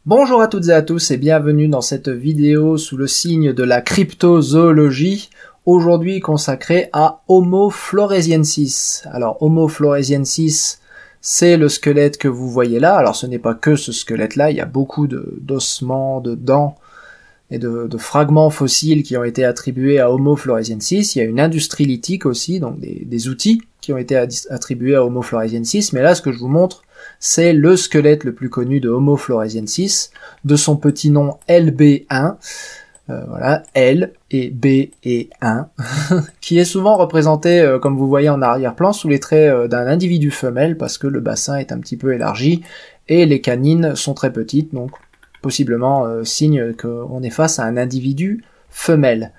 Bonjour à toutes et à tous et bienvenue dans cette vidéo sous le signe de la cryptozoologie, aujourd'hui consacrée à Homo floresiensis. Alors Homo floresiensis, c'est le squelette que vous voyez là. Alors ce n'est pas que ce squelette-là, il y a beaucoup d'ossements, de dents et de fragments fossiles qui ont été attribués à Homo floresiensis. Il y a une industrie lithique aussi, donc des outils qui ont été attribués à Homo floresiensis. Mais là, ce que je vous montre, c'est le squelette le plus connu de Homo floresiensis, de son petit nom LB1, voilà, L et B et 1, qui est souvent représenté, comme vous voyez en arrière-plan, sous les traits d'un individu femelle, parce que le bassin est un petit peu élargi, et les canines sont très petites, donc possiblement signe qu'on est face à un individu femelle.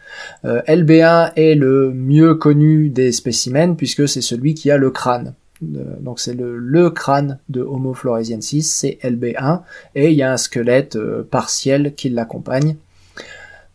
LB1 est le mieux connu des spécimens, puisque c'est celui qui a le crâne. Donc c'est le crâne de Homo floresiensis, c'est LB1, et il y a un squelette partiel qui l'accompagne.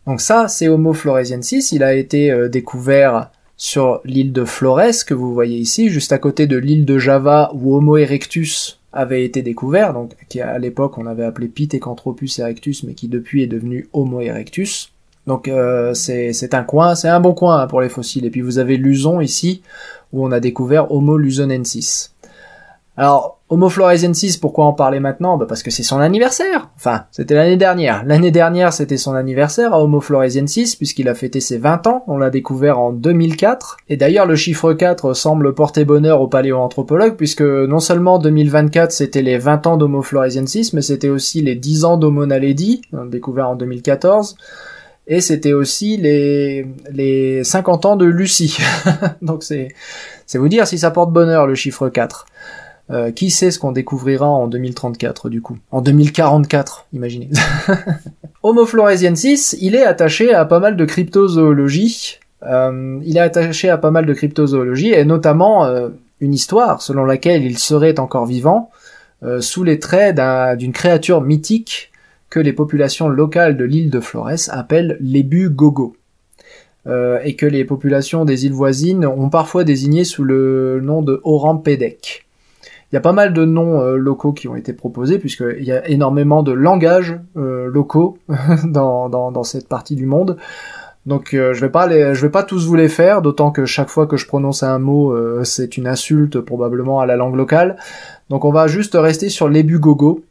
Donc ça, c'est Homo floresiensis, il a été découvert sur l'île de Flores, que vous voyez ici, juste à côté de l'île de Java, où Homo erectus avait été découvert, donc qui à l'époque on avait appelé Pithecanthropus erectus, mais qui depuis est devenu Homo erectus. Donc c'est un coin, c'est un bon coin pour les fossiles. Et puis vous avez Luzon ici, où on a découvert Homo luzonensis. Alors, Homo floresiensis, pourquoi en parler maintenant? Parce que c'est son anniversaire. Enfin, c'était l'année dernière. L'année dernière, c'était son anniversaire à Homo floresiensis, puisqu'il a fêté ses 20 ans. On l'a découvert en 2004. Et d'ailleurs, le chiffre 4 semble porter bonheur aux paléoanthropologues, puisque non seulement 2024, c'était les 20 ans d'Homo floresiensis, mais c'était aussi les 10 ans d'Homo naledi, découvert en 2014. Et c'était aussi les 50 ans de Lucie. Donc c'est vous dire si ça porte bonheur, le chiffre 4. Qui sait ce qu'on découvrira en 2034 du coup? En 2044, imaginez. Homo floresiensis, il est attaché à pas mal de cryptozoologie. Et notamment une histoire selon laquelle il serait encore vivant sous les traits d'une créature mythique que les populations locales de l'île de Flores appellent l'ébu gogo, et que les populations des îles voisines ont parfois désigné sous le nom de Orampedek. Il y a pas mal de noms locaux qui ont été proposés, puisqu'il y a énormément de langages locaux dans cette partie du monde. Donc je vais pas tous vous les faire, d'autant que chaque fois que je prononce un mot, c'est une insulte probablement à la langue locale. Donc on va juste rester sur l'ébu gogo,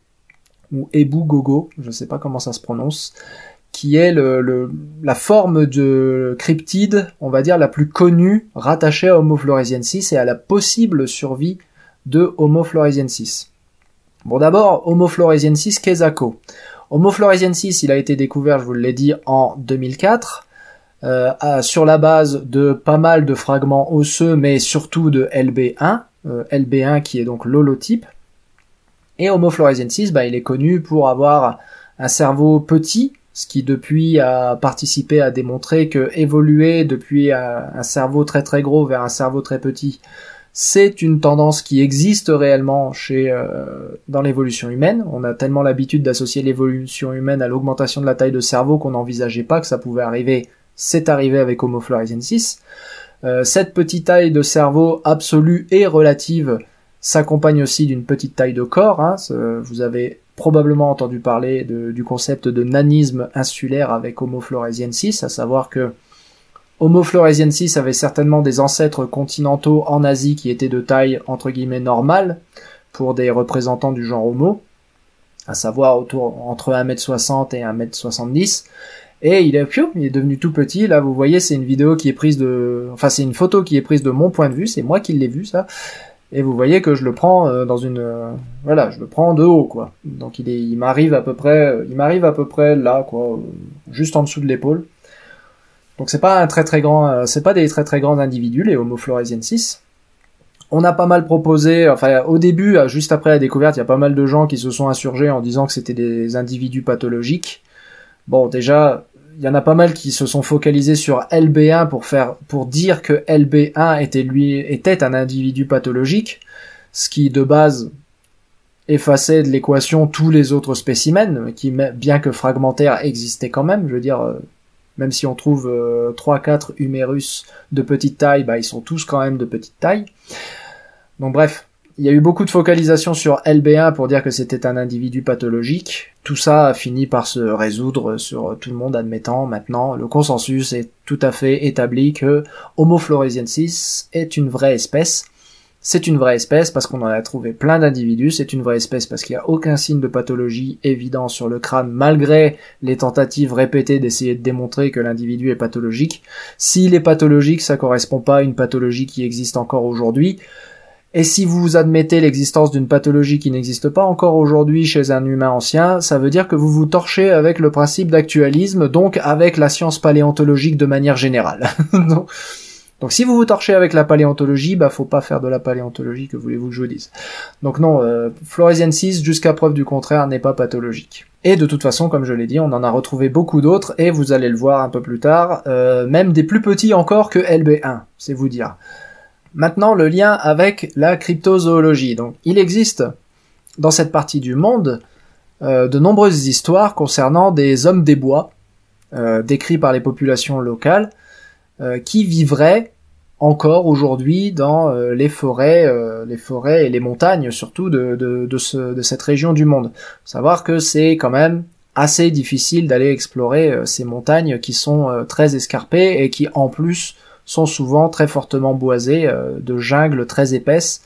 ou Ebu Gogo, je sais pas comment ça se prononce, qui est la forme de cryptide, on va dire, la plus connue, rattachée à Homo floresiensis et à la possible survie de Homo floresiensis. Bon, d'abord, Homo floresiensis Kesako. Homo floresiensis, il a été découvert, je vous l'ai dit, en 2004, sur la base de pas mal de fragments osseux, mais surtout de LB1, LB1 qui est donc l'holotype. Et Homo floresiensis, il est connu pour avoir un cerveau petit, ce qui depuis a participé à démontrer que évoluer depuis un cerveau très très gros vers un cerveau très petit, c'est une tendance qui existe réellement dans l'évolution humaine. On a tellement l'habitude d'associer l'évolution humaine à l'augmentation de la taille de cerveau qu'on n'envisageait pas que ça pouvait arriver. C'est arrivé avec Homo floresiensis. Cette petite taille de cerveau absolue et relative s'accompagne aussi d'une petite taille de corps. Vous avez probablement entendu parler du concept de nanisme insulaire avec Homo floresiensis, à savoir que Homo floresiensis avait certainement des ancêtres continentaux en Asie qui étaient de taille entre guillemets normale pour des représentants du genre Homo, à savoir entre 1m60 et 1m70. Et il est devenu tout petit. Là, vous voyez, c'est une vidéo qui est prise c'est une photo qui est prise de mon point de vue. C'est moi qui l'ai vu, ça. Et vous voyez que je le prends je le prends de haut, quoi. Donc il m'arrive à peu près là, quoi, juste en dessous de l'épaule. Donc c'est pas des très très grands individus, les Homo floresiensis. On a pas mal proposé, au début, juste après la découverte, il y a pas mal de gens qui se sont insurgés en disant que c'était des individus pathologiques. Bon, déjà, il y en a pas mal qui se sont focalisés sur LB1 pour dire que LB1 était un individu pathologique, ce qui de base effaçait de l'équation tous les autres spécimens, qui bien que fragmentaires existaient quand même. Je veux dire, même si on trouve 3-4 humérus de petite taille, ils sont tous quand même de petite taille. Donc bref, Il y a eu beaucoup de focalisation sur LB1 pour dire que c'était un individu pathologique. Tout ça a fini par se résoudre sur tout le monde admettant maintenant, le consensus est tout à fait établi que Homo floresiensis est une vraie espèce. C'est une vraie espèce parce qu'on en a trouvé plein d'individus, c'est une vraie espèce parce qu'il n'y a aucun signe de pathologie évident sur le crâne malgré les tentatives répétées d'essayer de démontrer que l'individu est pathologique. S'il est pathologique, ça correspond pas à une pathologie qui existe encore aujourd'hui. Et si vous admettez l'existence d'une pathologie qui n'existe pas encore aujourd'hui chez un humain ancien, ça veut dire que vous vous torchez avec le principe d'actualisme, donc avec la science paléontologique de manière générale. Donc si vous vous torchez avec la paléontologie, bah faut pas faire de la paléontologie, que voulez-vous que je vous dise. Donc non, floresiensis, jusqu'à preuve du contraire, n'est pas pathologique. Et de toute façon, comme je l'ai dit, on en a retrouvé beaucoup d'autres, et vous allez le voir un peu plus tard, même des plus petits encore que LB1, c'est vous dire. Maintenant, le lien avec la cryptozoologie. Donc, il existe dans cette partie du monde de nombreuses histoires concernant des hommes des bois, décrits par les populations locales, qui vivraient encore aujourd'hui dans les forêts et les montagnes, surtout de cette région du monde. Faut savoir que c'est quand même assez difficile d'aller explorer ces montagnes qui sont très escarpées et qui, en plus, sont souvent très fortement boisées de jungles très épaisses.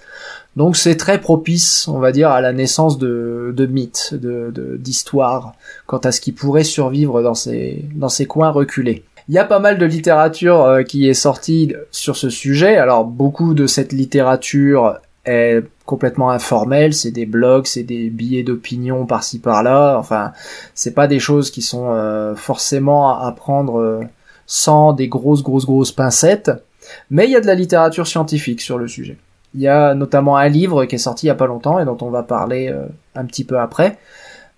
Donc c'est très propice, on va dire, à la naissance de mythes, d'histoires, quant à ce qui pourrait survivre dans ces coins reculés. Il y a pas mal de littérature qui est sortie sur ce sujet. Alors beaucoup de cette littérature est complètement informelle, c'est des blogs, c'est des billets d'opinion par-ci par-là. Enfin, c'est pas des choses qui sont forcément à prendre sans des grosses pincettes, mais il y a de la littérature scientifique sur le sujet. Il y a notamment un livre qui est sorti il y a pas longtemps et dont on va parler un petit peu après.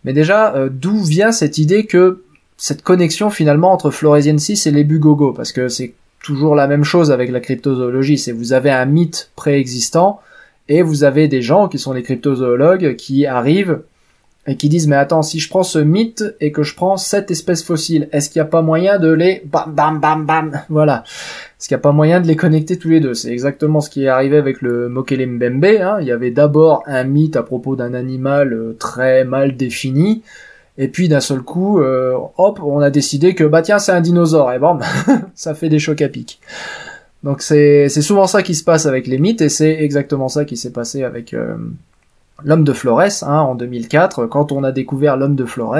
Mais déjà, d'où vient cette idée que cette connexion finalement entre floresiensis et les bugogo, parce que c'est toujours la même chose avec la cryptozoologie, c'est vous avez un mythe préexistant et vous avez des gens qui sont des cryptozoologues qui arrivent et qui disent mais attends, si je prends ce mythe et que je prends cette espèce fossile, est-ce qu'il n'y a pas moyen de les bam, voilà, est-ce qu'il n'y a pas moyen de les connecter tous les deux? C'est exactement ce qui est arrivé avec le Mokele Mbembe, hein. Il y avait d'abord un mythe à propos d'un animal très mal défini, et puis d'un seul coup, hop, on a décidé que bah tiens c'est un dinosaure, et bam, ça fait des chocs à pic. Donc c'est souvent ça qui se passe avec les mythes, et c'est exactement ça qui s'est passé avec l'homme de Flores, hein, en 2004, quand on a découvert l'homme de Flores,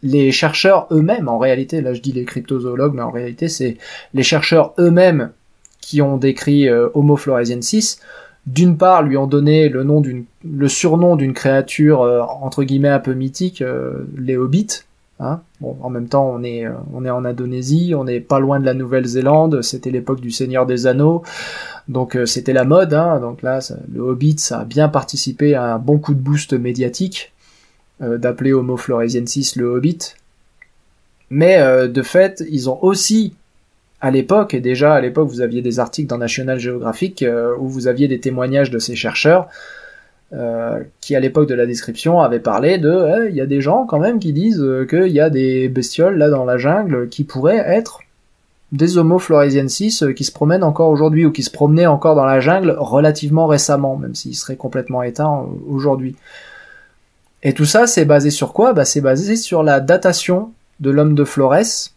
les chercheurs eux-mêmes, en réalité, là je dis les cryptozoologues, mais en réalité c'est les chercheurs eux-mêmes qui ont décrit Homo floresiensis, d'une part lui ont donné le surnom d'une créature entre guillemets un peu mythique, les hobbits, hein. Bon, en même temps on est en Indonésie, on n'est pas loin de la Nouvelle-Zélande, c'était l'époque du Seigneur des Anneaux. Donc c'était la mode, hein. Donc là, le Hobbit, ça a bien participé à un bon coup de boost médiatique, d'appeler Homo floresiensis le Hobbit. Mais de fait, ils ont aussi, à l'époque, et déjà à l'époque vous aviez des articles dans National Geographic où vous aviez des témoignages de ces chercheurs qui à l'époque de la description avaient parlé de il y a des gens quand même qui disent qu'il y a des bestioles là dans la jungle qui pourraient être des Homo floresiensis qui se promènent encore aujourd'hui ou qui se promenaient encore dans la jungle relativement récemment, même s'ils seraient complètement éteints aujourd'hui. Et tout ça, c'est basé sur quoi? C'est basé sur la datation de l'homme de Flores,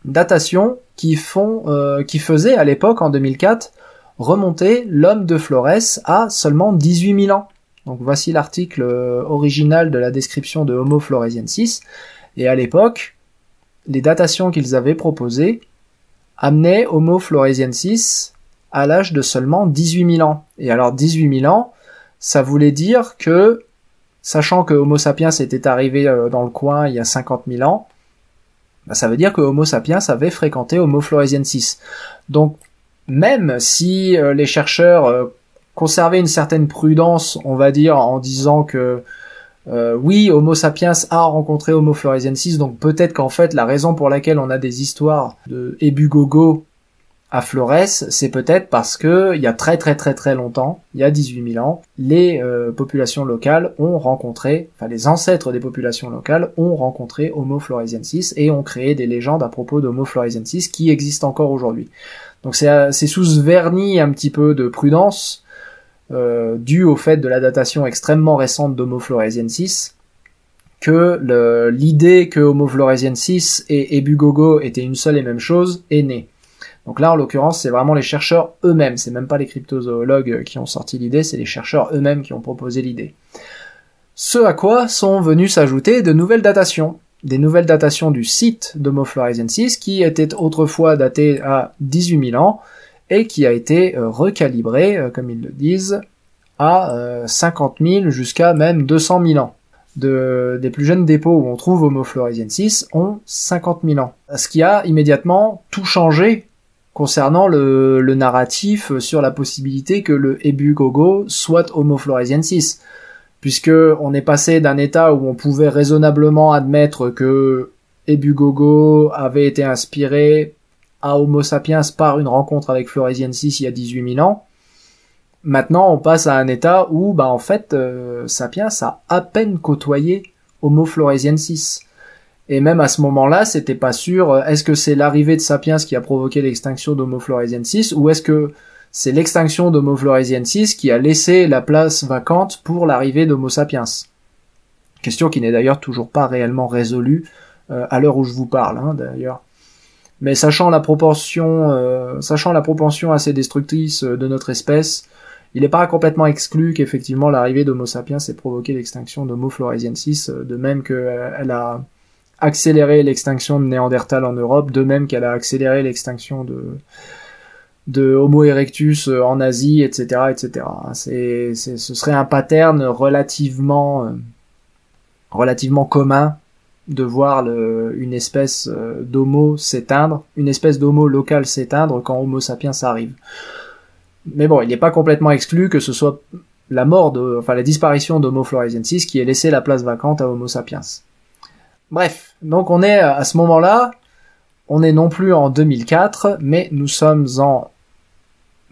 datation qui faisait à l'époque, en 2004, remonter l'homme de Flores à seulement 18 000 ans. Donc voici l'article original de la description de Homo floresiensis, et à l'époque, les datations qu'ils avaient proposées amenait Homo floresiensis à l'âge de seulement 18 000 ans. Et alors 18 000 ans, ça voulait dire que, sachant que Homo sapiens était arrivé dans le coin il y a 50 000 ans, ça veut dire que Homo sapiens avait fréquenté Homo floresiensis. Donc même si les chercheurs conservaient une certaine prudence, on va dire, en disant que oui, Homo sapiens a rencontré Homo floresiensis, donc peut-être qu'en fait la raison pour laquelle on a des histoires de Ebugogo à Flores, c'est peut-être parce que il y a très longtemps, il y a 18 000 ans, les populations locales ont rencontré, enfin les ancêtres des populations locales ont rencontré Homo floresiensis et ont créé des légendes à propos d'Homo floresiensis qui existent encore aujourd'hui. Donc c'est sous ce vernis un petit peu de prudence dû au fait de la datation extrêmement récente d'Homo floresiensis, que l'idée que Homo floresiensis et Ebugogo étaient une seule et même chose est née. Donc là, en l'occurrence, c'est vraiment les chercheurs eux-mêmes, c'est même pas les cryptozoologues qui ont sorti l'idée, c'est les chercheurs eux-mêmes qui ont proposé l'idée. Ce à quoi sont venues s'ajouter de nouvelles datations. Des nouvelles datations du site d'Homo floresiensis qui était autrefois daté à 18 000 ans et qui a été recalibré, comme ils le disent, à 50 000 jusqu'à même 200 000 ans. Des plus jeunes dépôts où on trouve Homo floresiensis ont 50 000 ans. Ce qui a immédiatement tout changé concernant le narratif sur la possibilité que le Ebugogo soit Homo floresiensis, puisque on est passé d'un état où on pouvait raisonnablement admettre que Ebugogo avait été inspiré à Homo sapiens par une rencontre avec floresiensis il y a 18 000 ans. Maintenant, on passe à un état où, en fait, Sapiens a à peine côtoyé Homo floresiensis. Et même à ce moment-là, c'était pas sûr, est-ce que c'est l'arrivée de Sapiens qui a provoqué l'extinction d'Homo floresiensis, ou est-ce que c'est l'extinction d'Homo floresiensis qui a laissé la place vacante pour l'arrivée d'Homo sapiens? Question qui n'est d'ailleurs toujours pas réellement résolue à l'heure où je vous parle, d'ailleurs. Mais sachant la propension assez destructrice de notre espèce, il n'est pas complètement exclu qu'effectivement l'arrivée d'Homo sapiens ait provoqué l'extinction d'Homo floresiensis, de même qu'elle a accéléré l'extinction de Néandertal en Europe, de même qu'elle a accéléré l'extinction de Homo erectus en Asie, etc., etc. Ce serait un pattern relativement commun de voir une espèce d'Homo s'éteindre, une espèce d'Homo local s'éteindre quand Homo sapiens arrive. Mais bon, il n'est pas complètement exclu que ce soit la disparition d'Homo floresiensis qui ait laissé la place vacante à Homo sapiens. Bref, donc on est à ce moment-là, on est non plus en 2004, mais nous sommes en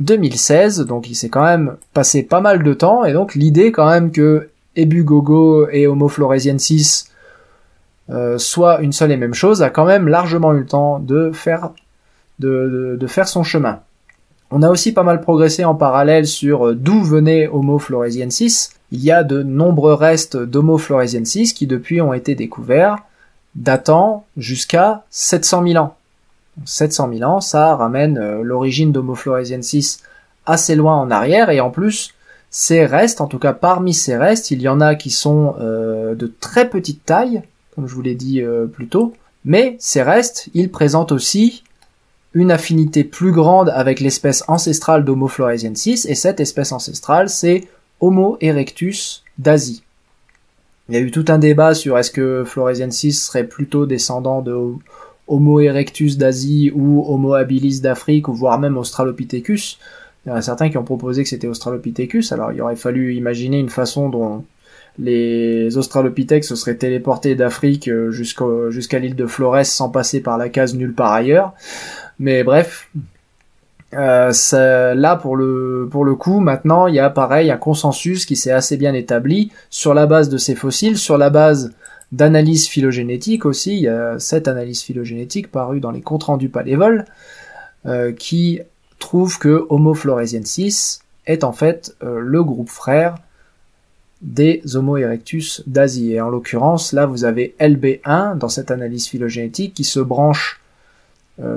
2016, donc il s'est quand même passé pas mal de temps, et donc l'idée quand même que Ebugogo et Homo floresiensis soient une seule et même chose a quand même largement eu le temps de faire son chemin. On a aussi pas mal progressé en parallèle sur d'où venait Homo floresiensis. Il y a de nombreux restes d'Homo floresiensis qui depuis ont été découverts, datant jusqu'à 700 000 ans. 700 000 ans, ça ramène l'origine d'Homo floresiensis assez loin en arrière, et en plus, ces restes, en tout cas parmi ces restes, il y en a qui sont de très petite taille, comme je vous l'ai dit plus tôt, mais ces restes, ils présentent aussi une affinité plus grande avec l'espèce ancestrale d'Homo floresiensis, et cette espèce ancestrale, c'est Homo erectus d'Asie. Il y a eu tout un débat sur est-ce que floresiensis serait plutôt descendant de Homo erectus d'Asie ou Homo habilis d'Afrique, ou voire même Australopithecus. Il y en a certains qui ont proposé que c'était Australopithecus, alors il aurait fallu imaginer une façon dont les Australopithèques se seraient téléportés d'Afrique jusqu'à l'île de Flores sans passer par la case nulle part ailleurs. Mais bref, là pour le coup, maintenant il y a pareil un consensus qui s'est assez bien établi sur la base de ces fossiles, sur la base d'analyses phylogénétiques aussi. Il y a 7 analyses phylogénétiques parues dans les comptes rendus Palévol qui trouvent que Homo floresiensis est en fait le groupe frère des Homo erectus d'Asie. Et en l'occurrence, là vous avez LB1 dans cette analyse phylogénétique qui se branche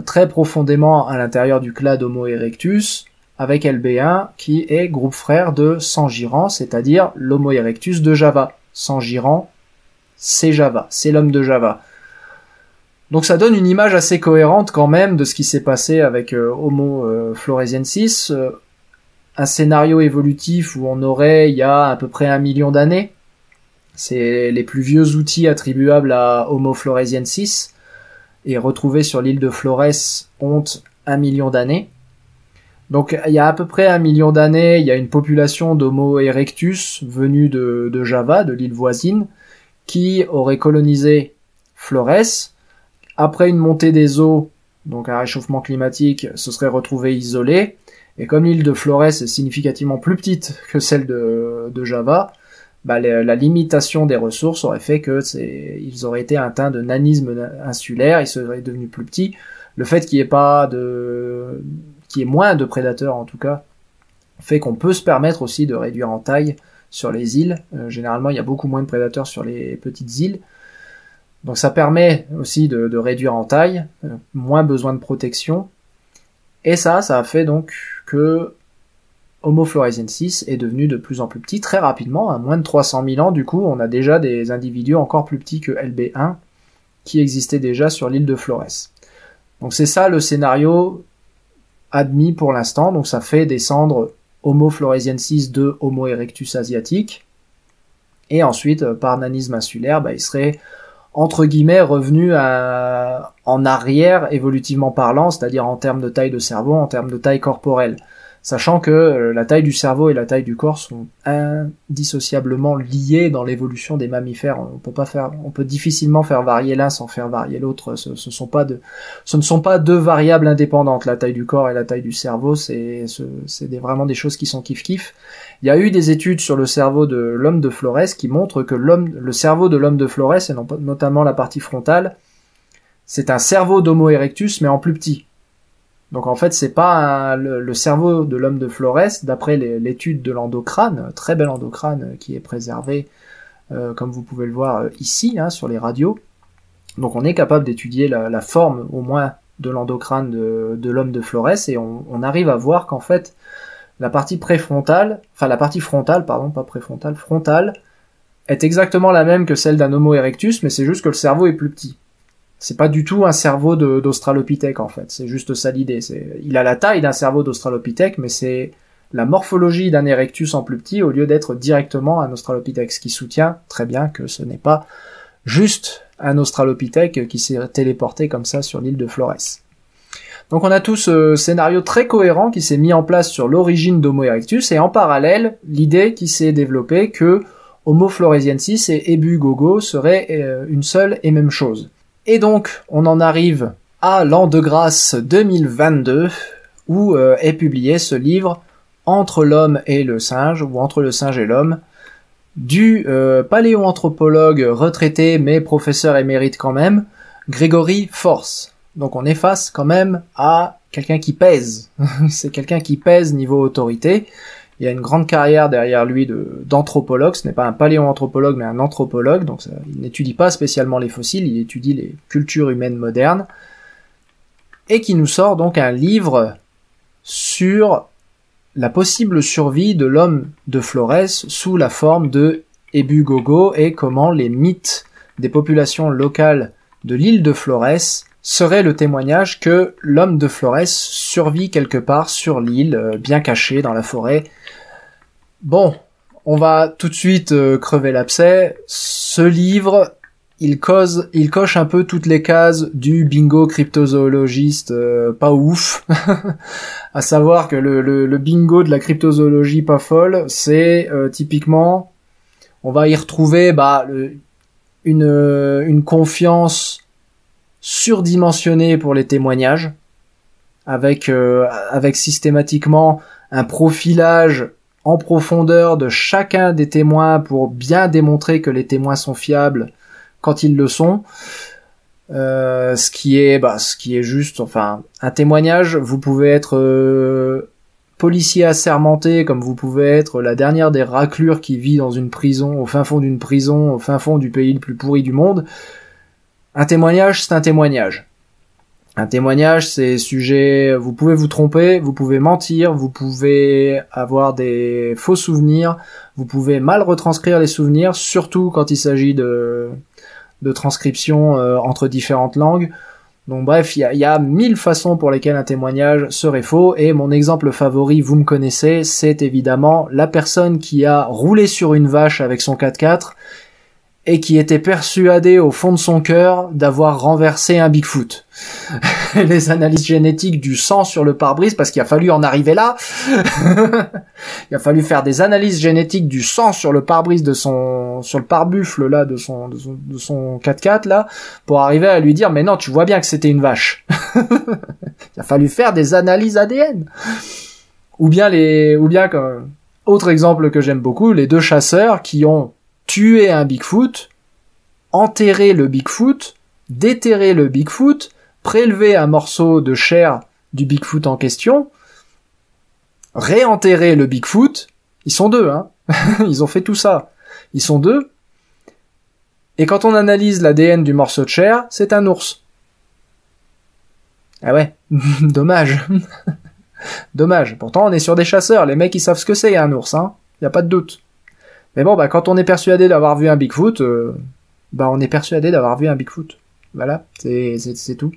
très profondément à l'intérieur du clade Homo erectus, avec LB1 qui est groupe frère de Sangiran, c'est-à-dire l'Homo erectus de Java. Sangiran, c'est Java, c'est l'homme de Java. Donc ça donne une image assez cohérente quand même de ce qui s'est passé avec Homo floresiensis, un scénario évolutif où on aurait, il y a à peu près 1 million d'années, c'est les plus vieux outils attribuables à Homo floresiensis, et retrouvés sur l'île de Flores ont 1 million d'années. Donc il y a à peu près 1 million d'années, il y a une population d'Homo erectus venue de Java, de l'île voisine, qui aurait colonisé Flores. Après une montée des eaux, donc un réchauffement climatique, se serait retrouvé isolé. Et comme l'île de Flores est significativement plus petite que celle de Java, la limitation des ressources aurait fait que ils auraient été atteints de nanisme insulaire, ils seraient devenus plus petits. Le fait qu'il y ait moins de prédateurs en tout cas, fait qu'on peut se permettre aussi de réduire en taille sur les îles. Généralement, il y a beaucoup moins de prédateurs sur les petites îles. Donc ça permet aussi de réduire en taille, moins besoin de protection. Et ça a fait donc que Homo floresiensis est devenu de plus en plus petit très rapidement. À moins de 300 000 ans, du coup, on a déjà des individus encore plus petits que LB1 qui existaient déjà sur l'île de Flores. Donc c'est ça le scénario admis pour l'instant. Donc ça fait descendre Homo floresiensis de Homo erectus asiatique. Et ensuite, par nanisme insulaire, il serait entre guillemets revenu en arrière évolutivement parlant, c'est-à-dire en termes de taille de cerveau, en termes de taille corporelle. Sachant que la taille du cerveau et la taille du corps sont indissociablement liées dans l'évolution des mammifères. On peut difficilement faire varier l'un sans faire varier l'autre. Ce ne sont pas deux variables indépendantes. La taille du corps et la taille du cerveau, c'est vraiment des choses qui sont kiff-kiff. Il y a eu des études sur le cerveau de l'homme de Flores qui montrent que le cerveau de l'homme de Flores, et notamment la partie frontale, c'est un cerveau d'Homo erectus, mais en plus petit. Donc en fait, c'est pas le cerveau de l'homme de Flores, d'après l'étude de l'endocrâne, très bel endocrâne qui est préservé, comme vous pouvez le voir ici, sur les radios. Donc on est capable d'étudier la forme, au moins, de l'endocrâne de l'homme de Flores, et on arrive à voir qu'en fait, la partie frontale, frontale, est exactement la même que celle d'un Homo erectus, mais c'est juste que le cerveau est plus petit. C'est pas du tout un cerveau d'Australopithèque, en fait. C'est juste ça l'idée. Il a la taille d'un cerveau d'Australopithèque, mais c'est la morphologie d'un erectus en plus petit au lieu d'être directement un Australopithèque, ce qui soutient très bien que ce n'est pas juste un Australopithèque qui s'est téléporté comme ça sur l'île de Flores. Donc on a tout ce scénario très cohérent qui s'est mis en place sur l'origine d'Homo erectus, et en parallèle, l'idée qui s'est développée que Homo floresiensis et Ebu gogo seraient une seule et même chose. Et donc, on en arrive à l'an de grâce 2022, où est publié ce livre Entre l'homme et le singe, ou Entre le singe et l'homme, du paléoanthropologue retraité, mais professeur émérite quand même, Gregory Force. Donc on est face quand même à quelqu'un qui pèse. C'est quelqu'un qui pèse niveau autorité. Il y a une grande carrière derrière lui d'anthropologue. Ce n'est pas un paléoanthropologue, mais un anthropologue. Donc il n'étudie pas spécialement les fossiles, il étudie les cultures humaines modernes. Et qui nous sort donc un livre sur la possible survie de l'homme de Flores sous la forme de Ebu gogo, et comment les mythes des populations locales de l'île de Flores serait le témoignage que l'homme de Flores survit quelque part sur l'île, bien caché dans la forêt. Bon, on va tout de suite crever l'abcès. Ce livre, il coche un peu toutes les cases du bingo cryptozoologiste pas ouf. À savoir que le bingo de la cryptozoologie pas folle, c'est typiquement, on va y retrouver une confiance surdimensionné pour les témoignages, avec systématiquement un profilage en profondeur de chacun des témoins pour bien démontrer que les témoins sont fiables quand ils le sont. Ce qui est juste, un témoignage, vous pouvez être policier assermenté, comme vous pouvez être la dernière des raclures qui vit dans une prison, au fin fond d'une prison, au fin fond du pays le plus pourri du monde. Un témoignage, c'est un témoignage. Un témoignage, c'est sujet, vous pouvez vous tromper, vous pouvez mentir, vous pouvez avoir des faux souvenirs, vous pouvez mal retranscrire les souvenirs, surtout quand il s'agit de transcription entre différentes langues. Donc bref, il y a 1000 façons pour lesquelles un témoignage serait faux, et mon exemple favori, vous me connaissez, c'est évidemment la personne qui a roulé sur une vache avec son 4x4 et qui était persuadé au fond de son cœur d'avoir renversé un Bigfoot. Les analyses génétiques du sang sur le pare-brise, parce qu'il a fallu en arriver là. Il a fallu faire des analyses génétiques du sang sur le pare-brise sur le pare-buffle là de son 4x4 là, pour arriver à lui dire mais non, tu vois bien que c'était une vache. Il a fallu faire des analyses ADN. Ou bien autre exemple que j'aime beaucoup, les deux chasseurs qui ont tué un Bigfoot, enterré le Bigfoot, déterré le Bigfoot, prélevé un morceau de chair du Bigfoot en question. réenterrer le Bigfoot. Ils sont deux, hein. Ils ont fait tout ça. Ils sont deux. Et quand on analyse l'ADN du morceau de chair, c'est un ours. Ah ouais, dommage. Dommage. Pourtant, on est sur des chasseurs. Les mecs, ils savent ce que c'est, un ours, hein. Y a pas de doute. Mais bon, quand on est persuadé d'avoir vu un Bigfoot, on est persuadé d'avoir vu un Bigfoot. Voilà, c'est tout.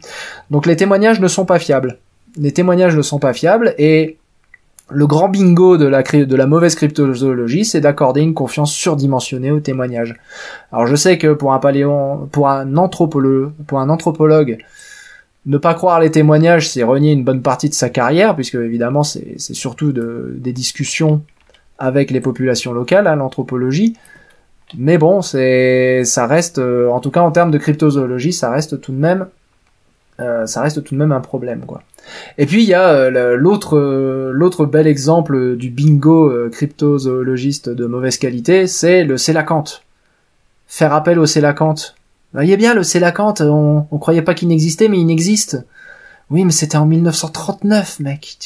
Donc les témoignages ne sont pas fiables. Les témoignages ne sont pas fiables, et le grand bingo de la mauvaise cryptozoologie, c'est d'accorder une confiance surdimensionnée aux témoignages. Alors je sais que pour un anthropologue, ne pas croire les témoignages, c'est renier une bonne partie de sa carrière, puisque évidemment c'est surtout des discussions avec les populations locales, hein, l'anthropologie. Mais bon, ça reste, en tout cas en termes de cryptozoologie, ça reste tout de même un problème, quoi. Et puis il y a l'autre bel exemple du bingo cryptozoologiste de mauvaise qualité, c'est le sélacanthe. Faire appel au sélacanthe. Voyez bien, le sélacanthe, on croyait pas qu'il n'existait, mais il existe. Oui, mais c'était en 1939, mec.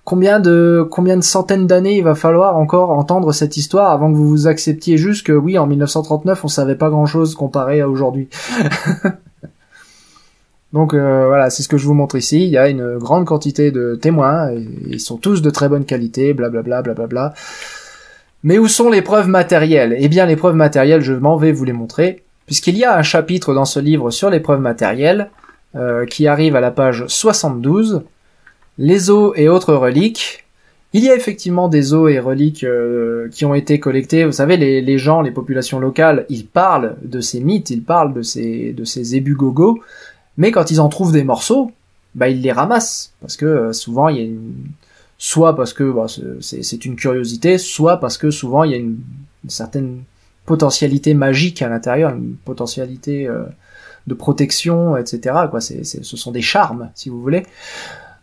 Combien de centaines d'années il va falloir encore entendre cette histoire avant que vous vous acceptiez juste que oui, en 1939, on savait pas grand-chose comparé à aujourd'hui. Donc voilà, c'est ce que je vous montre ici. Il y a une grande quantité de témoins, et ils sont tous de très bonne qualité, blablabla, blablabla. Mais où sont les preuves matérielles? Eh bien, les preuves matérielles, je m'en vais vous les montrer, puisqu'il y a un chapitre dans ce livre sur les preuves matérielles, qui arrive à la page 72, les os et autres reliques. Il y a effectivement des os et reliques qui ont été collectés. Vous savez, les gens, les populations locales, ils parlent de ces mythes, ils parlent de ces ébus-gogos, mais quand ils en trouvent des morceaux, ils les ramassent, parce que souvent il y a soit parce que c'est une curiosité, soit parce que souvent il y a une certaine potentialité magique à l'intérieur, une potentialité de protection, etc. Ce sont des charmes, si vous voulez.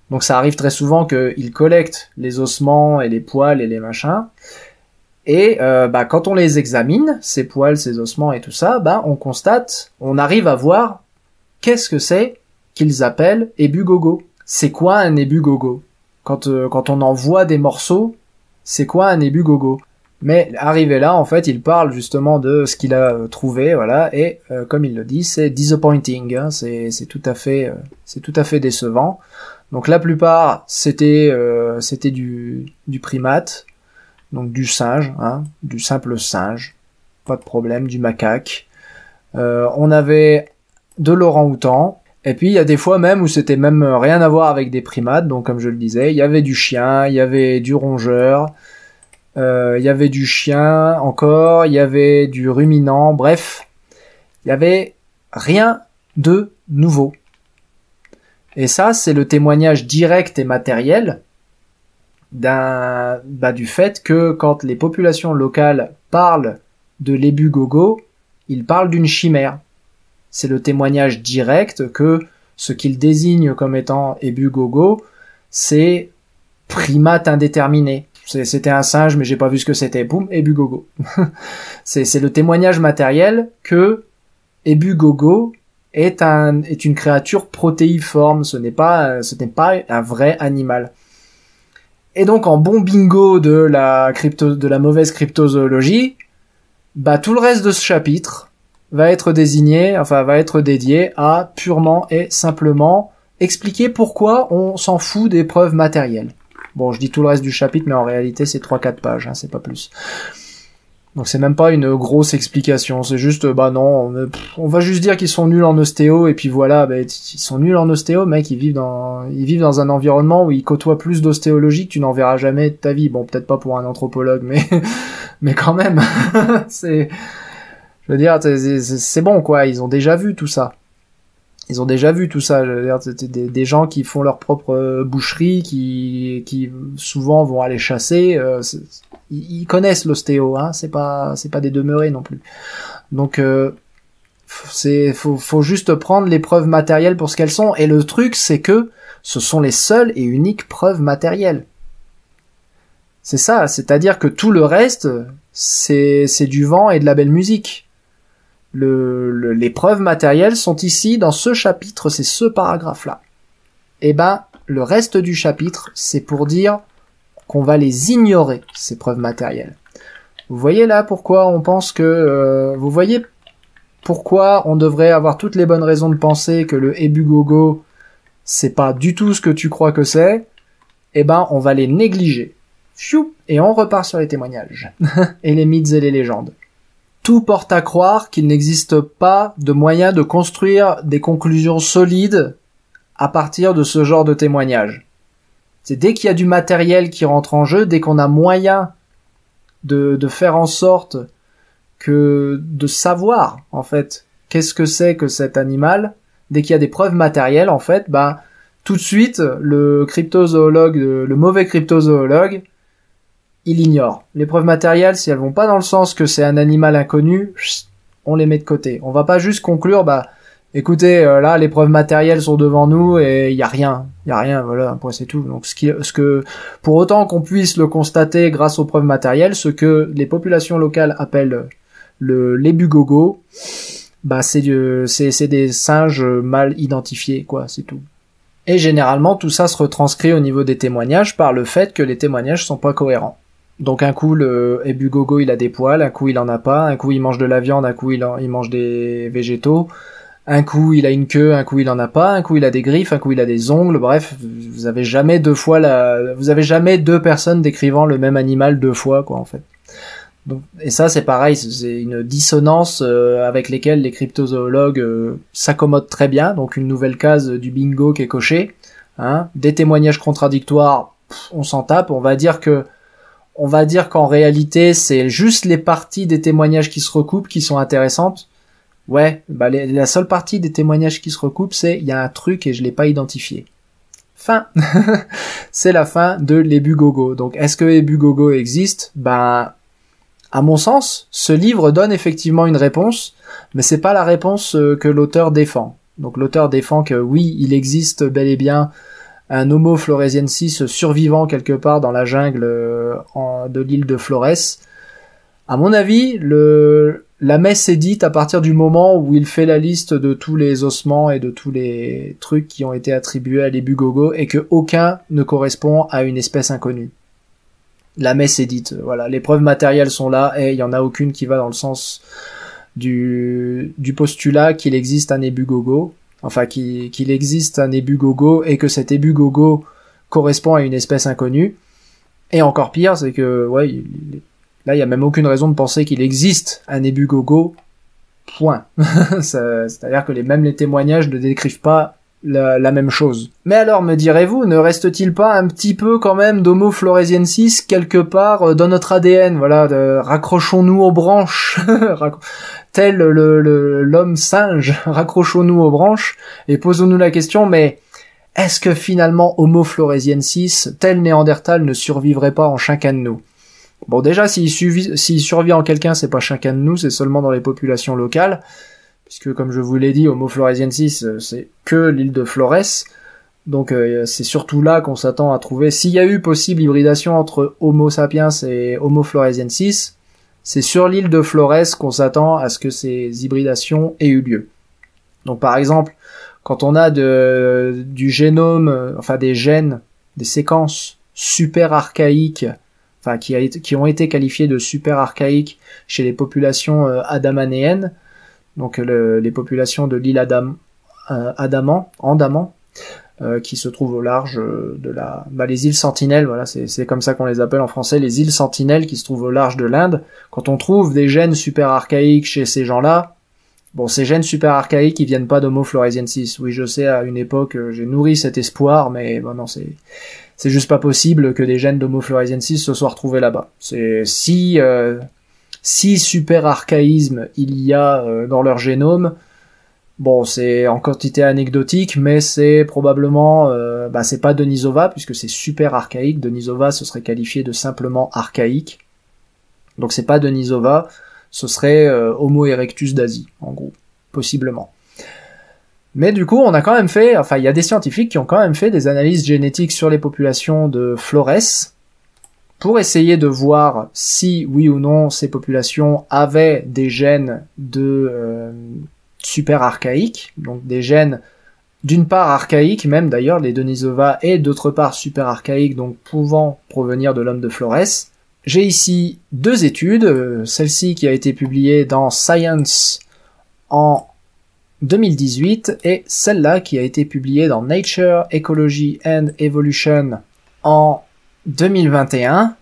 Donc ça arrive très souvent qu'ils collectent les ossements et les poils et les machins, et quand on les examine, ces poils, ces ossements et tout ça, on arrive à voir qu'est-ce que c'est qu'ils appellent ébus-gogos. C'est quoi un ébus-gogo? Quand on en voit des morceaux, c'est quoi un ébus-gogo? Mais arrivé là, en fait, il parle justement de ce qu'il a trouvé, voilà, et comme il le dit, c'est disappointing, hein, c'est tout à fait décevant. Donc la plupart, c'était du primate, donc du singe, hein, du simple singe, pas de problème, du macaque. On avait de l'orang-outan, et puis il y a des fois même où c'était même rien à voir avec des primates, donc comme je le disais, il y avait du chien, il y avait du rongeur, il y avait du chien encore, il y avait du ruminant, bref, il y avait rien de nouveau. Et ça, c'est le témoignage direct et matériel du fait que quand les populations locales parlent de l'ébus-gogo, ils parlent d'une chimère. C'est le témoignage direct que ce qu'ils désignent comme étant ébus-gogo, c'est primate indéterminé. C'était un singe, mais j'ai pas vu ce que c'était. Boum, ébus-gogo. c'est le témoignage matériel que ébus-gogo est une créature protéiforme. Ce n'est pas un vrai animal. Et donc, en bon bingo de la mauvaise cryptozoologie, tout le reste de ce chapitre va être dédié à purement et simplement expliquer pourquoi on s'en fout des preuves matérielles. Bon, je dis tout le reste du chapitre, mais en réalité, c'est 3-4 pages, hein, c'est pas plus. Donc c'est même pas une grosse explication, c'est juste, non, on va juste dire qu'ils sont nuls en ostéo, et puis voilà, ils sont nuls en ostéo, mec, ils vivent dans un environnement où ils côtoient plus d'ostéologie que tu n'en verras jamais de ta vie. Bon, peut-être pas pour un anthropologue, mais quand même, je veux dire, c'est bon, quoi, ils ont déjà vu tout ça. Je veux dire, c'est des gens qui font leur propre boucherie, qui souvent vont aller chasser, ils connaissent l'ostéo, hein, c'est pas des demeurés non plus. Donc, faut juste prendre les preuves matérielles pour ce qu'elles sont, et le truc, c'est que ce sont les seules et uniques preuves matérielles. C'est ça, c'est-à-dire que tout le reste, c'est du vent et de la belle musique. Les preuves matérielles sont ici, dans ce chapitre, c'est ce paragraphe-là. Et le reste du chapitre, c'est pour dire qu'on va les ignorer, ces preuves matérielles. Vous voyez là pourquoi on pense que... vous voyez pourquoi on devrait avoir toutes les bonnes raisons de penser que le Ebugogo, c'est pas du tout ce que tu crois que c'est? Eh ben, on va les négliger. Fiou, et on repart sur les témoignages. Et les mythes et les légendes. Tout porte à croire qu'il n'existe pas de moyen de construire des conclusions solides à partir de ce genre de témoignages. C'est dès qu'il y a du matériel qui rentre en jeu, dès qu'on a moyen de faire en sorte que de savoir, en fait, qu'est-ce que c'est que cet animal, dès qu'il y a des preuves matérielles, en fait, bah, tout de suite, le cryptozoologue, le mauvais cryptozoologue, il ignore. Les preuves matérielles, si elles vont pas dans le sens que c'est un animal inconnu, on les met de côté. On va pas juste conclure, bah, écoutez, là, les preuves matérielles sont devant nous et il y a rien, voilà, un point c'est tout. Donc, pour autant qu'on puisse le constater grâce aux preuves matérielles, ce que les populations locales appellent l'Ebugogo, bah, c'est des singes mal identifiés, quoi, c'est tout. Et généralement, tout ça se retranscrit au niveau des témoignages par le fait que les témoignages sont pas cohérents. Donc un coup, le Ebugogo, il a des poils, un coup, il en a pas, un coup, il mange de la viande, un coup, il mange des végétaux, un coup, il a une queue, un coup, il en a pas, un coup, il a des griffes, un coup, il a des ongles, bref, vous avez jamais deux personnes décrivant le même animal deux fois, quoi, en fait. Donc, et ça, c'est pareil, c'est une dissonance avec lesquelles les cryptozoologues s'accommodent très bien. Donc une nouvelle case du bingo qui est cochée. Hein. Des témoignages contradictoires, on s'en tape. On va dire qu'en réalité, c'est juste les parties des témoignages qui se recoupent qui sont intéressantes. Ouais, bah la seule partie des témoignages qui se recoupent, c'est il y a un truc et je l'ai pas identifié. Fin. C'est la fin de l'Ebugogo. Donc est-ce que l'Ebugogo existe? Ben, à mon sens, ce livre donne effectivement une réponse, mais c'est pas la réponse que l'auteur défend. Donc l'auteur défend que oui, il existe bel et bien un Homo floresiensis survivant quelque part dans la jungle de l'île de Flores. À mon avis, la messe est dite à partir du moment où il fait la liste de tous les ossements et de tous les trucs qui ont été attribués à l'Ebugogo et que aucun ne correspond à une espèce inconnue. La messe est dite, voilà, les preuves matérielles sont là et il y en a aucune qui va dans le sens du postulat qu'il existe un Ebugogo, enfin qu'il existe un Ebugogo et que cet Ebugogo correspond à une espèce inconnue. Et encore pire, c'est que ouais, là il y a même aucune raison de penser qu'il existe un Ebugogo. Point. C'est-à-dire que même les témoignages ne décrivent pas la même chose. Mais alors, me direz-vous, ne reste-t-il pas un petit peu quand même d'Homo floresiensis quelque part dans notre ADN? Voilà, raccrochons-nous aux branches, tel l'homme singe, raccrochons-nous aux branches et posons-nous la question, mais est-ce que finalement Homo floresiensis, tel Néandertal, ne survivrait pas en chacun de nous? Bon, déjà, s'il survit en quelqu'un, c'est pas chacun de nous, c'est seulement dans les populations locales. Puisque, comme je vous l'ai dit, Homo floresiensis, c'est que l'île de Flores. Donc, c'est surtout là qu'on s'attend à trouver. S'il y a eu possible hybridation entre Homo sapiens et Homo floresiensis, c'est sur l'île de Flores qu'on s'attend à ce que ces hybridations aient eu lieu. Donc, par exemple, quand on a du génome, enfin des gènes, des séquences super archaïques, enfin qui ont été qualifiées de super archaïques chez les populations adamanéennes, donc les populations de l'île Andaman, qui se trouvent au large de les îles Sentinelles, voilà, c'est comme ça qu'on les appelle en français, les îles Sentinelles qui se trouvent au large de l'Inde. Quand on trouve des gènes super archaïques chez ces gens-là, bon, ces gènes super archaïques, ils viennent pas d'Homo floresiensis. Oui, je sais, à une époque, j'ai nourri cet espoir, mais bon, non, c'est juste pas possible que des gènes d'Homo floresiensis se soient retrouvés là-bas. C'est si super archaïsme il y a dans leur génome, bon, c'est en quantité anecdotique, mais c'est probablement, c'est pas Denisova, puisque c'est super archaïque. Denisova, ce serait qualifié de simplement archaïque. Donc c'est pas Denisova, ce serait Homo erectus d'Asie, en gros, possiblement. Mais du coup, on a quand même fait, enfin, il y a des scientifiques qui ont quand même fait des analyses génétiques sur les populations de Flores, pour essayer de voir si, oui ou non, ces populations avaient des gènes de super archaïques, donc des gènes d'une part archaïques même d'ailleurs, les Denisova, et d'autre part super archaïques, donc pouvant provenir de l'homme de Flores. J'ai ici deux études, celle-ci qui a été publiée dans Science en 2018 et celle-là qui a été publiée dans Nature, Ecology and Evolution en 2021.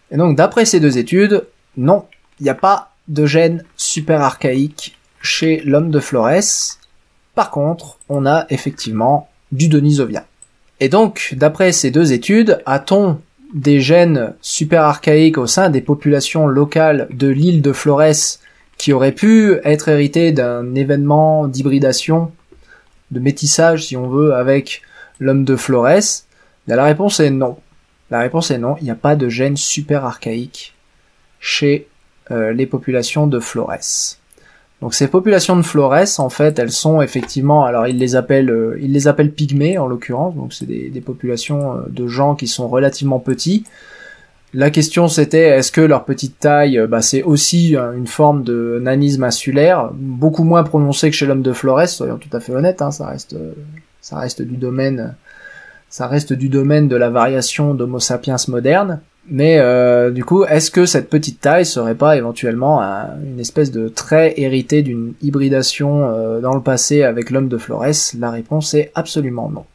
Et donc d'après ces deux études, non, il n'y a pas de gène super archaïque chez l'homme de Flores. Par contre, on a effectivement du denisovien. Et donc, d'après ces deux études, a-t-on des gènes super archaïques au sein des populations locales de l'île de Flores qui auraient pu être hérités d'un événement d'hybridation, de métissage si on veut, avec l'homme de Flores? La réponse est non. La réponse est non, il n'y a pas de gènes super archaïques chez les populations de Flores. Donc ces populations de Flores, en fait, elles sont effectivement, alors ils les appellent pygmées en l'occurrence, donc c'est des populations de gens qui sont relativement petits. La question c'était, est-ce que leur petite taille, c'est aussi une forme de nanisme insulaire, beaucoup moins prononcé que chez l'homme de Flores, soyons tout à fait honnêtes, hein, ça reste du domaine de la variation d'Homo sapiens moderne. Mais du coup, est-ce que cette petite taille serait pas éventuellement une espèce de trait hérité d'une hybridation dans le passé avec l'homme de Flores? La réponse est absolument non.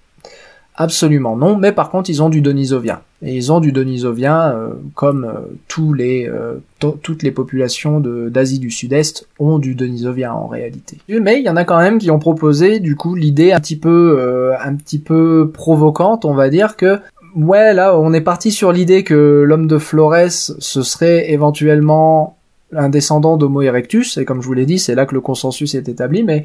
Absolument non, mais par contre ils ont du denisovien. Et ils ont du denisovien comme toutes les populations d'Asie du Sud-Est ont du denisovien en réalité. Mais il y en a quand même qui ont proposé du coup l'idée un petit peu provocante, on va dire, que ouais, là, on est parti sur l'idée que l'homme de Flores, ce serait éventuellement un descendant d'Homo erectus, et comme je vous l'ai dit, c'est là que le consensus est établi, mais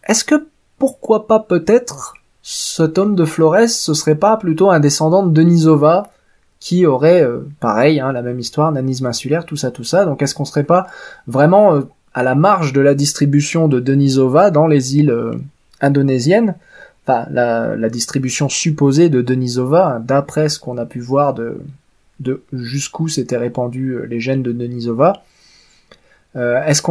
est-ce que, pourquoi pas peut-être, cet homme de Flores, ce serait pas plutôt un descendant de Denisova, qui aurait, pareil, la même histoire, nanisme insulaire, tout ça, donc est-ce qu'on serait pas vraiment à la marge de la distribution de Denisova dans les îles indonésiennes? Enfin, la distribution supposée de Denisova, d'après ce qu'on a pu voir de jusqu'où s'étaient répandus les gènes de Denisova. Est-ce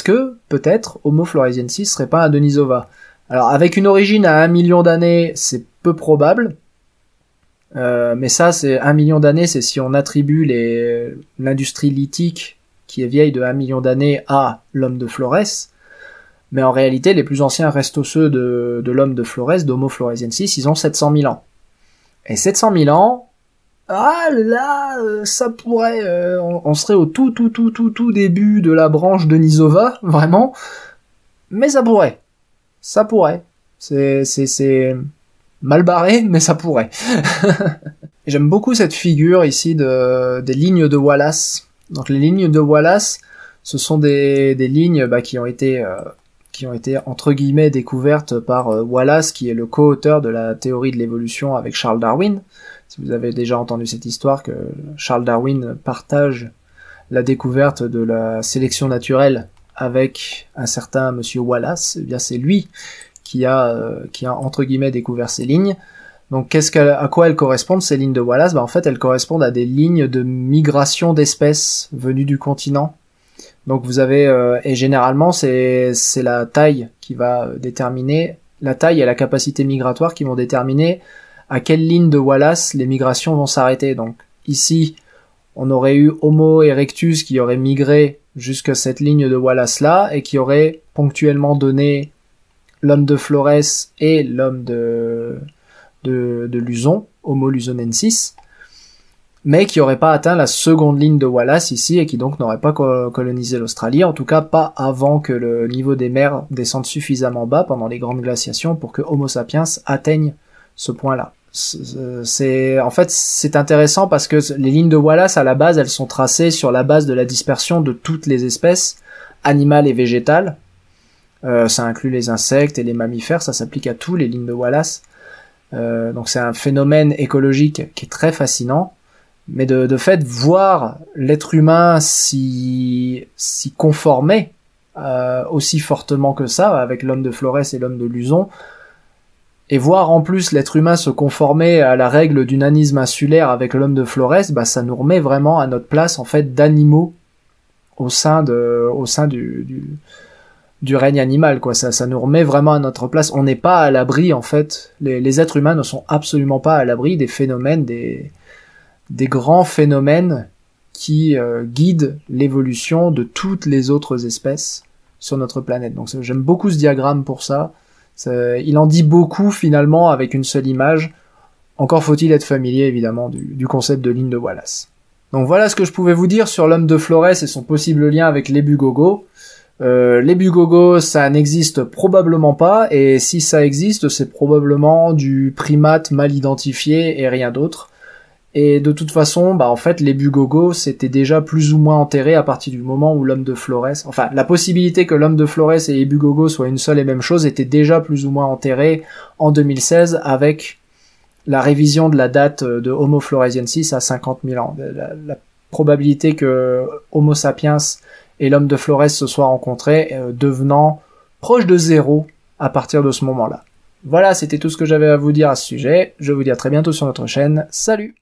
que, peut-être, Homo floresiensis serait pas un Denisova? Alors, avec une origine à 1 million d'années, c'est peu probable. Mais ça, c'est 1 million d'années, c'est si on attribue l'industrie lithique, qui est vieille de 1 million d'années, à l'homme de Flores. Mais en réalité, les plus anciens restent ceux de l'homme de Flores, d'Homo floresiensis, ils ont 700 000 ans. Et 700 000 ans, ça pourrait, on serait au tout début de la branche Denisova, vraiment, mais ça pourrait. C'est mal barré, mais ça pourrait. J'aime beaucoup cette figure ici des lignes de Wallace. Donc les lignes de Wallace, ce sont des lignes qui ont été entre guillemets découvertes par Wallace, qui est le co-auteur de la théorie de l'évolution avec Charles Darwin. Si vous avez déjà entendu cette histoire que Charles Darwin partage la découverte de la sélection naturelle avec un certain monsieur Wallace, eh bien c'est lui qui a entre guillemets découvert ces lignes. Donc à quoi elles correspondent, ces lignes de Wallace? En fait, elles correspondent à des lignes de migration d'espèces venues du continent. Donc vous avez, et généralement c'est la taille qui va déterminer, la taille et la capacité migratoire qui vont déterminer à quelle ligne de Wallace les migrations vont s'arrêter. Donc ici, on aurait eu Homo erectus qui aurait migré jusqu'à cette ligne de Wallace là, et qui aurait ponctuellement donné l'homme de Flores et l'homme de Luzon, Homo luzonensis, mais qui n'aurait pas atteint la seconde ligne de Wallace ici, et qui donc n'aurait pas colonisé l'Australie, en tout cas pas avant que le niveau des mers descende suffisamment bas pendant les grandes glaciations pour que Homo sapiens atteigne ce point-là. En fait, c'est intéressant parce que les lignes de Wallace, à la base, elles sont tracées sur la base de la dispersion de toutes les espèces, animales et végétales. Ça inclut les insectes et les mammifères, ça s'applique à tous les lignes de Wallace. Donc c'est un phénomène écologique qui est très fascinant. Mais de fait, voir l'être humain s'y conformer aussi fortement que ça, avec l'homme de Flores et l'homme de Luzon, et voir en plus l'être humain se conformer à la règle du nanisme insulaire avec l'homme de Flores, ça nous remet vraiment à notre place en fait d'animaux au sein du règne animal, quoi. Ça nous remet vraiment à notre place. On n'est pas à l'abri, en fait. Les êtres humains ne sont absolument pas à l'abri des phénomènes, des grands phénomènes qui guident l'évolution de toutes les autres espèces sur notre planète. Donc j'aime beaucoup ce diagramme pour ça. Il en dit beaucoup finalement avec une seule image. Encore faut-il être familier évidemment du concept de ligne de Wallace. Donc voilà ce que je pouvais vous dire sur l'homme de Flores et son possible lien avec les Bugogos. Les Bugogos, ça n'existe probablement pas, et si ça existe, c'est probablement du primate mal identifié et rien d'autre. Et de toute façon, en fait, les Bugogos, c'était déjà plus ou moins enterré à partir du moment où l'homme de Flores... Enfin, la possibilité que l'homme de Flores et les Bugogos soient une seule et même chose était déjà plus ou moins enterrée en 2016 avec la révision de la date de Homo floresiensis à 50 000 ans. La probabilité que Homo sapiens et l'homme de Flores se soient rencontrés devenant proche de 0 à partir de ce moment-là. Voilà, c'était tout ce que j'avais à vous dire à ce sujet. Je vous dis à très bientôt sur notre chaîne. Salut!